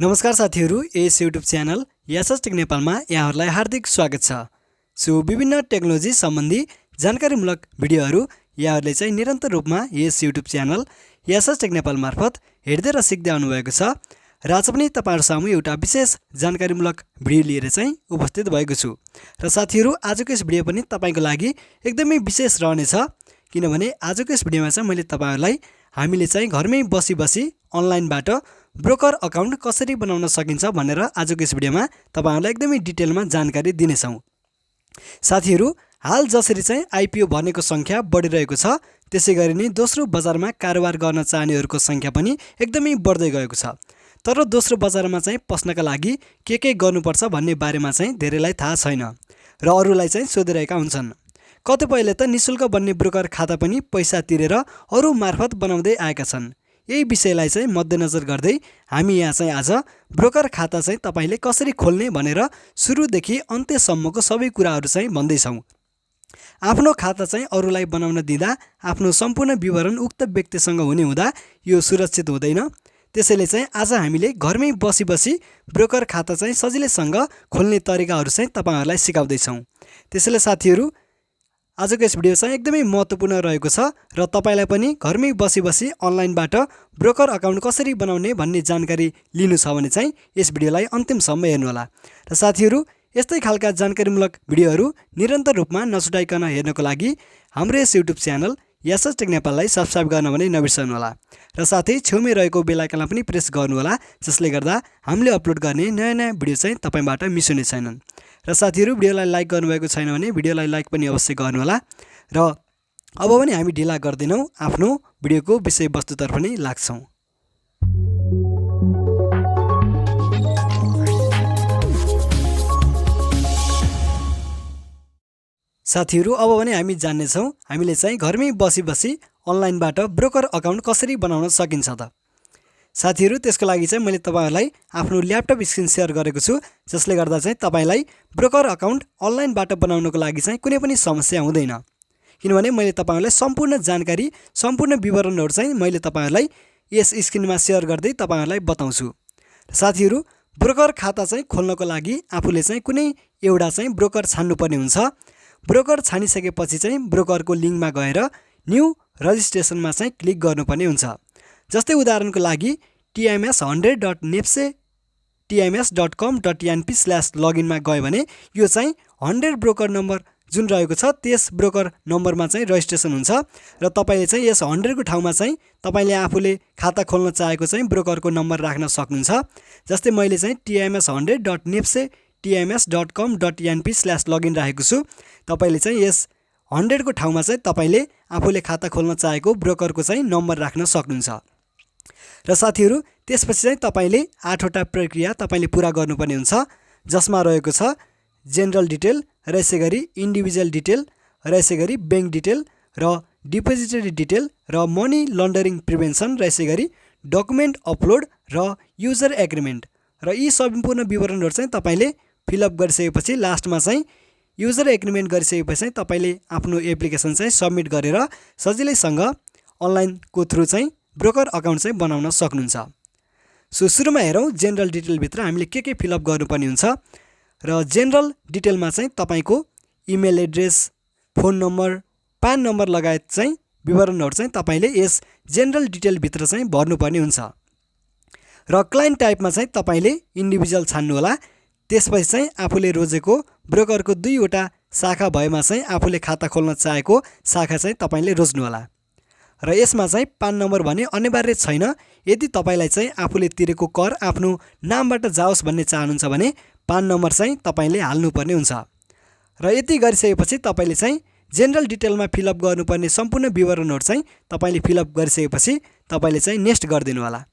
नमस्कार साथीहरू, यस YouTube channel Sh.Tech नेपालमा यहाँहरूलाई हार्दिक स्वागत छ। विभिन्न टेक्नोलोजी सम्बन्धी जानकारीमूलक भिडियोहरू यहाँहरूले चाहिँ निरन्तर रूपमा यस युट्युब च्यानल Sh.Tech नेपाल मार्फत हेर्दै र सिक्दै आउनुभएको छ र आज पनि तपाईहरु सामु एउटा विशेष जानकारीमूलक भिडियो लिएर चाहिँ उपस्थित भएको छु। र साथीहरू, आजको यस भिडियो पनि तपाईको लागि एकदमै विशेष रहनेछ, किनभने आजको यस भिडियोमा चाहिँ मैले तपाईहरुलाई हामीले चाहिँ घरमै बसी अनलाइनबाट ब्रोकर अकाउन्ट कसरी बनाउन सकिन्छ भनेर आजको यस भिडियोमा तपाईहरुलाई एकदमै डिटेलमा जानकारी दिनेछौं। साथीहरू, हाल जसरी चाहिँ आईपीओ भर्नेको संख्या बढिरहेको छ, त्यसैगरी नै दोस्रो बजारमा कारोबार गर्न चाहनेहरुको संख्या पनि एकदमै बढ्दै गएको छ। तर दोस्रो बजारमा चाहिँ पस्नका लागि के गर्नुपर्छ भन्ने बारेमा चाहिँ धेरैलाई थाहा छैन र अरूलाई चाहिँ सोधिरहेका हुन्छन्। कतिपयले त निशुल्क बन्ने ब्रोकर खाता पनि पैसा तिरेर अरू मार्फत बनाउँदै आएका छन्। यही विषयलाई चाहिँ मध्यनजर गर्दै हामी यहाँ चाहिँ आज ब्रोकर खाता चाहिँ तपाईले कसरी खोल्ने भनेर सुरुदेखि अन्त्यसम्मको सबै कुराहरू चाहिँ भन्दै छौं। आफ्नो खाता चाहिँ अरूलाई बनाउन दिँदा आफ्नो सम्पूर्ण विवरण उक्त व्यक्तिसँग हुने हुँदा यो सुरक्षित हुँदैन। त्यसैले चाहिँ आज हामीले घरमै बसी ब्रोकर खाता चाहिँ सजिलैसँग खोल्ने तरिकाहरू चाहिँ तपाईहरुलाई सिकाउँदै छौं। त्यसैले साथीहरू, आजको यस भिडियो चाहिँ एकदमै महत्त्वपूर्ण रहेको छ र तपाईलाई पनि घरमै बसी अनलाइनबाट ब्रोकर अकाउन्ट कसरी बनाउने भन्ने जानकारी लिनु छ भने चाहिँ यस भिडियोलाई अन्तिमसम्म हेर्नु होला। र साथीहरू, यस्तै खालका जानकारीमूलक भिडियोहरू निरन्तर रूपमा नछुटाइकन हेर्नको लागि हाम्रो यस युट्युब च्यानल Sh.Tech नेपाललाई सब्स्क्राइब गर्न भने नबिर्सनु होला र साथै छेउमै रहेको बेल आइकनलाई पनि प्रेस गर्नु होला, जसले गर्दा हामीले अपलोड गर्ने नयाँ भिडियो चाहिँ तपाईबाट मिस हुने छैनन्। र साथीहरू, भिडियोलाई लाइक गर्नुभएको छैन भने भिडियोलाई लाइक पनि अवश्य गर्नु होला। र अब पनि हामी ढिला गर्दैनौं, आफ्नो भिडियोको विषयवस्तुतर्फ नै लाग्छौं। साथीहरू, अब भने हामी जान्ने छौं हामीले चाहिँ घरमै बसी अनलाइनबाट ब्रोकर अकाउन्ट कसरी बनाउन सकिन्छ त। साथीहरू, त्यसको लागि चाहिँ मैले तपाईहरुलाई आफ्नो ल्यापटप स्क्रिन शेयर गरेको छु, जसले गर्दा चाहिँ तपाईलाई ब्रोकर अकाउन्ट अनलाइनबाट बनाउनको लागि चाहिँ कुनै पनि समस्या हुँदैन, किनभने मैले तपाईहरुलाई सम्पूर्ण जानकारी सम्पूर्ण विवरणहरू चाहिँ मैले तपाईहरुलाई यस स्क्रिनमा शेयर गर्दै तपाईहरुलाई बताउँछु। साथीहरू, ब्रोकर खाता चाहिँ खोल्नको लागि आफूले चाहिँ कुनै एउटा चाहिँ ब्रोकर छान्नुपर्ने हुन्छ। ब्रोकर छानिसकेपछि चाहिँ ब्रोकरको लिंकमा गएर न्यू रजिस्ट्रेसनमा चाहिँ क्लिक गर्नुपर्ने हुन्छ। जस्तै उदाहरणको लागि tms100.nepse tms.com.np/login मा गयो भने यो चाहिँ 100 ब्रोकर नम्बर जुन रहेको छ त्यस ब्रोकर नम्बरमा चाहिँ रजिस्ट्रेसन हुन्छ र तपाईले चाहिँ यस 100 को ठाउँमा चाहिँ तपाईले आफूले खाता खोल्न चाहेको चाहिँ ब्रोकरको नम्बर राख्न सक्नुहुन्छ। जस्तै मैले चाहिँ tms100.nepse tms.com.np/login राखेको छु। तपाईले चाहिँ यस 100 को ठाउँमा चाहिँ तपाईले आफूले खाता खोल्न चाहेको ब्रोकरको चाहिँ नम्बर राख्न सक्नुहुन्छ। र साथीहरू, त्यसपछि चाहिँ तपाईले 8 वटा प्रक्रिया तपाईले पूरा गर्नुपर्ने हुन्छ, जसमा रहेको छ जेनरल डिटेल र यसैगरी इन्डिभिजुअल डिटेल र यसैगरी बैंक डिटेल र डिपोजिटरी डिटेल र मनी लन्डरिङ प्रिभेन्सन र यसैगरी डकुमेन्ट अपलोड र युजर एग्रिमेन्ट। र यी सम्पूर्ण विवरणहरू चाहिँ तपाईले फिलअप गरिसकेपछि लास्टमा चाहिँ युजर एग्रिमेन्ट गरिसकेपछि चाहिँ तपाईले आफ्नो एप्लिकेसन चाहिँ सबमिट गरेर सजिलैसँग अनलाइनको थ्रु चाहिँ ब्रोकर अकाउन्ट चाहिँ बनाउन सक्नुहुन्छ। सुरुमा हेरौं जेनरल डिटेल भित्र हामीले के फिलअप गर्नुपर्ने हुन्छ। र जेनरल डिटेलमा चाहिँ तपाईको इमेल एड्रेस, फोन नम्बर, पान नम्बर लगायत चाहिँ विवरणहरू चाहिँ तपाईले यस जेनरल डिटेल भित्र चाहिँ भर्नुपर्ने हुन्छ। र क्लाइन्ट टाइपमा चाहिँ तपाईले इन्डिभिजुअल छान्नु होला। त्यसपछि चाहिँ आफूले रोजेको ब्रोकरको 2 वटा शाखा भएमा चाहिँ आफूले खाता खोल्न चाहेको शाखा चाहिँ तपाईले रोज्नु होला। र यसमा चाहिँ पान नम्बर भने अनिवार्य छैन। यदि तपाईलाई चाहिँ आफूले तिरेको कर आफ्नो नामबाट जाओस् भन्ने चाहनुहुन्छ भने पान नम्बर चाहिँ तपाईले हाल्नुपर्ने हुन्छ। र यति गरिसकेपछि तपाईले चाहिँ जेनरल डिटेलमा फिलअप गर्नुपर्ने सम्पूर्ण विवरणहरू चाहिँ तपाईले फिलअप गरिसकेपछि तपाईले चाहिँ नेक्स्ट गरिदिनु होला।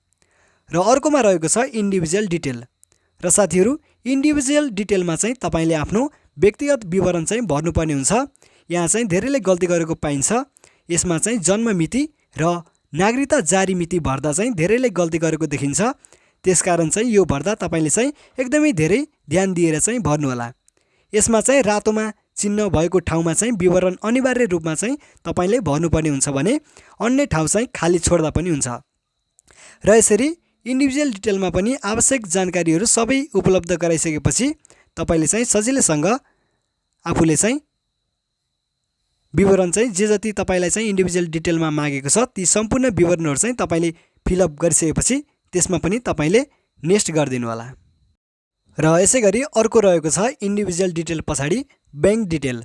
र अर्कोमा रहेको छ इन्डिभिजुअल डिटेल। र साथीहरू, इन्डिभिजुअल डिटेलमा चाहिँ तपाईले आफ्नो व्यक्तिगत विवरण चाहिँ भर्नुपर्ने हुन्छ। यहाँ चाहिँ धेरैले गल्ती गरेको पाइन्छ। यसमा चाहिँ जन्म मिति र नागरिकता जारी मिति भर्दा चाहिँ धेरैले गल्ती गरेको देखिन्छ। त्यसकारण चाहिँ यो भर्दा तपाईले चाहिँ एकदमै धेरै ध्यान दिएर चाहिँ भर्नु होला। यसमा चाहिँ रातोमा चिन्ह भएको ठाउँमा चाहिँ विवरण अनिवार्य रूपमा चाहिँ तपाईले भर्नुपर्ने हुन्छ भने अन्य ठाउँ चाहिँ खाली छोड्दा पनि हुन्छ। र यसरी इन्डिभिजुअल डिटेलमा पनि आवश्यक जानकारीहरू सबै उपलब्ध गराइसकेपछि तपाईले चाहिँ सजिलैसँग आफूले चाहिँ विवरण चाहिँ जे जति तपाईलाई चाहिँ इन्डिभिजुअल डिटेलमा मागेको छ ती सम्पूर्ण विवरणहरू चाहिँ तपाईले फिलअप गरिसकेपछि त्यसमा पनि तपाईले नेक्स्ट गरिदिनु होला। र यसैगरी अर्को रहेको छ इन्डिभिजुअल डिटेल पछाडि बैंक डिटेल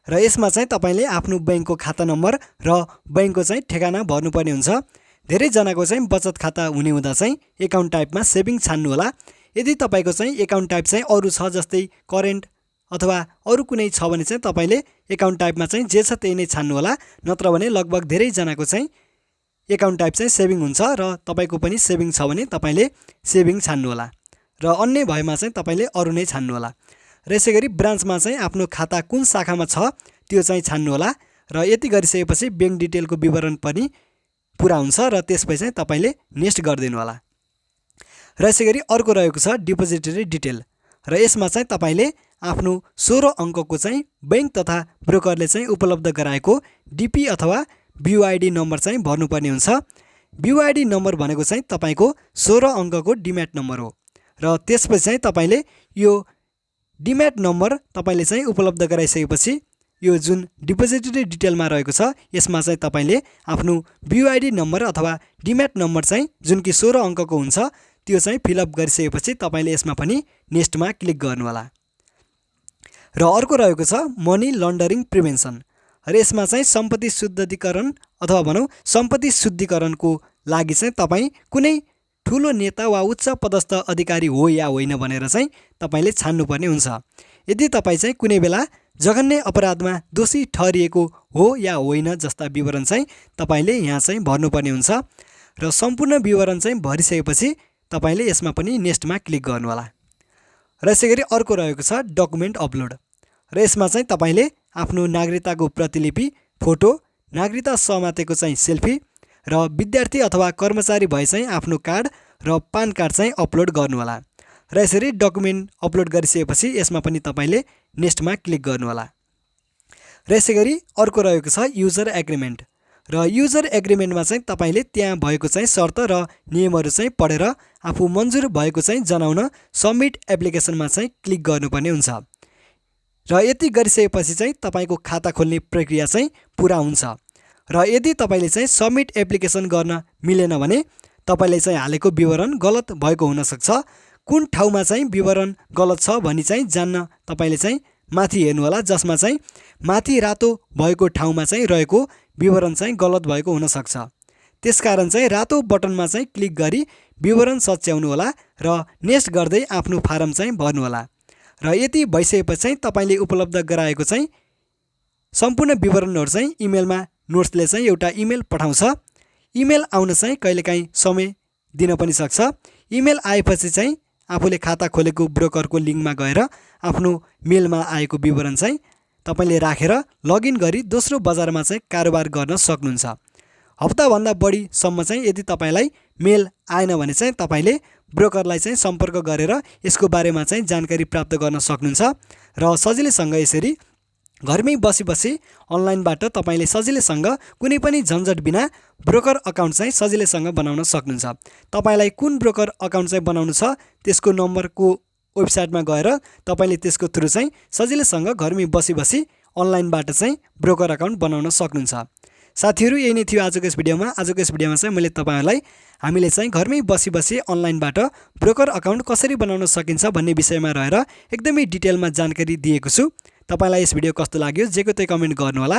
र यसमा चाहिँ तपाईले आफ्नो बैंकको खाता नम्बर र बैंकको चाहिँ ठेगाना भर्नुपर्ने हुन्छ। धेरै जनाको चाहिँ बचत खाता हुने हुँदा चाहिँ एकाउन्ट टाइपमा सेभिङ छान्नु होला। यदि तपाईको चाहिँ एकाउन्ट टाइप चाहिँ अरु छ जस्तै करेन्ट अथवा अरु कुनै छ भने चाहिँ तपाईले एकाउन्ट टाइपमा चाहिँ जे छ त्यही नै छान्नु होला। नत्र भने लगभग धेरै जनाको चाहिँ एकाउन्ट टाइप चाहिँ सेभिङ हुन्छ र तपाईको पनि सेभिङ छ भने तपाईले सेभिङ छान्नु होला र अन्य भएमा चाहिँ तपाईले अरु नै छान्नु होला। र यसैगरी ब्रान्चमा चाहिँ आफ्नो खाता कुन शाखामा छ त्यो चाहिँ छान्नु होला र यति गरिसकेपछि बैंक डिटेलको विवरण पनि पुरा हुन्छ र त्यसपछि चाहिँ तपाईले नेक्स्ट गरिदिनु होला। र यसैगरी अर्को रहेको छ डिपोजिटरी डिटेल र यसमा चाहिँ तपाईले आफ्नो 16 अङ्कको चाहिँ बैंक तथा ब्रोकरले चाहिँ उपलब्ध गराएको डिपी अथवा बीयूआईडी नम्बर चाहिँ भर्नुपर्ने हुन्छ। बीयूआईडी नम्बर भनेको चाहिँ तपाईको 16 अङ्कको डिम्याट नम्बर हो र त्यसपछि चाहिँ तपाईले यो डिम्याट नम्बर तपाईले चाहिँ उपलब्ध गराइसकेपछि यो जुन डिपोजिटरी डिटेलमा रहेको छ यसमा चाहिँ तपाईले आफ्नो बीयूआईडी नम्बर अथवा डिम्याट नम्बर चाहिँ जुन कि 16 अङ्कको हुन्छ त्यो चाहिँ फिलअप गरिसकेपछि तपाईले यसमा पनि नेक्स्टमा क्लिक गर्नु होला। र अर्को रहेको छ मनी लन्डरिङ प्रिभेन्सन र यसमा चाहिँ सम्पत्ति शुद्धिकरण अथवा भनौं सम्पत्ति शुद्धिकरणको लागि चाहिँ तपाई कुनै ठूलो नेता वा उच्च पदस्थ अधिकारी हो या होइन भनेर चाहिँ तपाईले छान्नुपर्ने हुन्छ। यदि तपाई चाहिँ कुनै बेला जघन्य अपराधमा दोषी ठहरिएको हो या होइन जस्ता विवरण चाहिँ तपाईले यहाँ चाहिँ भर्नुपर्ने हुन्छ र सम्पूर्ण विवरण चाहिँ भरिसकेपछि तपाईले यसमा पनि नेक्स्टमा क्लिक गर्नु होला। र यसैगरी अर्को रहेको छ डकुमेन्ट अपलोड र यसमा चाहिँ तपाईले आफ्नो नागरिकताको प्रतिलिपि, फोटो, नागरिकता समातेको चाहिँ सेल्फी र विद्यार्थी अथवा कर्मचारी भए चाहिँ आफ्नो कार्ड र पान कार्ड चाहिँ अपलोड गर्नु होला। र यसरी डकुमेन्ट अपलोड गरिसकेपछि यसमा पनि तपाईले नेक्स्टमा क्लिक गर्नु होला। र यसैगरी अर्को रहेको छ युजर एग्रिमेन्ट र युजर एग्रिमेन्टमा चाहिँ तपाईले त्यहाँ भएको चाहिँ शर्त र नियमहरू चाहिँ पढेर आफू मन्जुर भएको चाहिँ जनाउन सबमिट एप्लिकेसनमा चाहिँ क्लिक गर्नुपर्ने हुन्छ र यति गरिसकेपछि चाहिँ तपाईको खाता खोल्ने प्रक्रिया चाहिँ पुरा हुन्छ। र यदि तपाईले चाहिँ सबमिट एप्लिकेसन गर्न मिलेन भने तपाईले चाहिँ हालेको विवरण गलत भएको हुन सक्छ। कुन ठाउँमा चाहिँ विवरण गलत छ भनी चाहिँ जान्न तपाईले चाहिँ माथि हेर्नु होला जसमा चाहिँ माथि रातो भएको ठाउँमा चाहिँ रहेको विवरण चाहिँ गलत भएको हुन सक्छ। त्यसकारण चाहिँ रातो बटनमा चाहिँ क्लिक गरी विवरण सच्याउनु होला र नेक्स्ट गर्दै आफ्नो फारम चाहिँ भर्नु होला। र यति भइसकेपछि चाहिँ तपाईले उपलब्ध गराएको चाहिँ सम्पूर्ण विवरणहरू चाहिँ इमेलमा नोट्सले चाहिँ एउटा इमेल पठाउँछ। इमेल आउन चाहिँ कहिलेकाहीँ समय दिन पनि सक्छ। इमेल आएपछि चाहिँ आफूले खाता खोलेको ब्रोकरको लिङ्कमा गएर आफ्नो मेलमा आएको विवरण चाहिँ तपाईले राखेर लगइन गरी दोस्रो बजारमा चाहिँ कारोबार गर्न सक्नुहुन्छ। हप्ताभन्दा बढी सम्म चाहिँ यदि तपाईलाई मेल आएन भने चाहिँ तपाईले ब्रोकरलाई चाहिँ सम्पर्क गरेर यसको बारेमा चाहिँ जानकारी प्राप्त गर्न सक्नुहुन्छ र सजिलैसँग यसरी घरमै बसी अनलाइनबाट तपाईले सजिलैसँग कुनै पनि झन्झट बिना ब्रोकर अकाउन्ट चाहिँ सजिलैसँग बनाउन सक्नुहुन्छ। तपाईलाई कुन ब्रोकर अकाउन्ट चाहिँ बनाउनु छ त्यसको नम्बरको वेबसाइटमा गएर तपाईले त्यसको थ्रु चाहिँ सजिलैसँग घरमै बसी अनलाइनबाट चाहिँ ब्रोकर अकाउन्ट बनाउन सक्नुहुन्छ। साथीहरु यही नै थियो आजको यस भिडियोमा। आजको यस भिडियोमा चाहिँ मैले तपाईहरुलाई हामीले चाहिँ घरमै बसी अनलाइनबाट ब्रोकर अकाउन्ट कसरी बनाउन सकिन्छ भन्ने विषयमा रहेर एकदमै डिटेलमा जानकारी दिएको छु। तपाईलाई यस भिडियो कस्तो लाग्यो जेको त्यही कमेन्ट गर्नु होला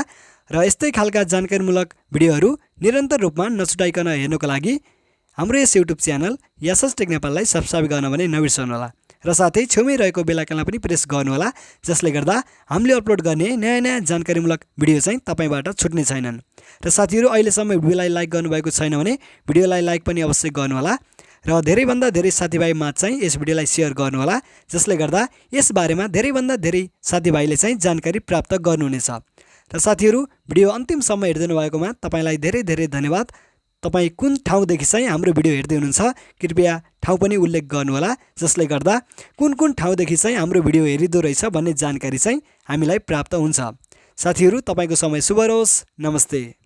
र यस्तै खालका जानकारीमूलक भिडियोहरू निरन्तर रूपमा नछुटाइकन हेर्नको लागि हाम्रो यस युट्युब च्यानल श.Tech नेपाललाई सब्स्क्राइब गर्न भने नबिर्सनु होला र साथै छेउमै रहेको बेल आइकनलाई पनि प्रेस गर्नु होला जसले गर्दा हामीले अपलोड गर्ने नयाँ जानकारीमूलक भिडियो चाहिँ तपाईबाट छुट्ने छैनन्। र साथीहरु अहिलेसम्म भिडियोलाई लाइक गर्नुभएको छैन भने भिडियोलाई लाइक पनि अवश्य गर्नु होला र धेरैभन्दा धेरै साथीभाइ माझ चाहिँ यस भिडियोलाई शेयर गर्नु होला जसले गर्दा यस बारेमा धेरैभन्दा धेरै साथीभाइले चाहिँ जानकारी प्राप्त गर्नुहुनेछ। र साथीहरु भिडियो अन्तिमसम्म हेर्दिनु भएकोमा तपाईलाई धेरै धेरै धन्यवाद। तपाई कुन ठाउँदेखि चाहिँ हाम्रो भिडियो हेर्दै हुनुहुन्छ कृपया ठाउँ पनि उल्लेख गर्नु होला जसले गर्दा कुन ठाउँदेखि चाहिँ हाम्रो भिडियो हेरिदो रहेछ भन्ने जानकारी चाहिँ हामीलाई प्राप्त हुन्छ। साथीहरु तपाईको समय शुभ रहोस्। नमस्ते।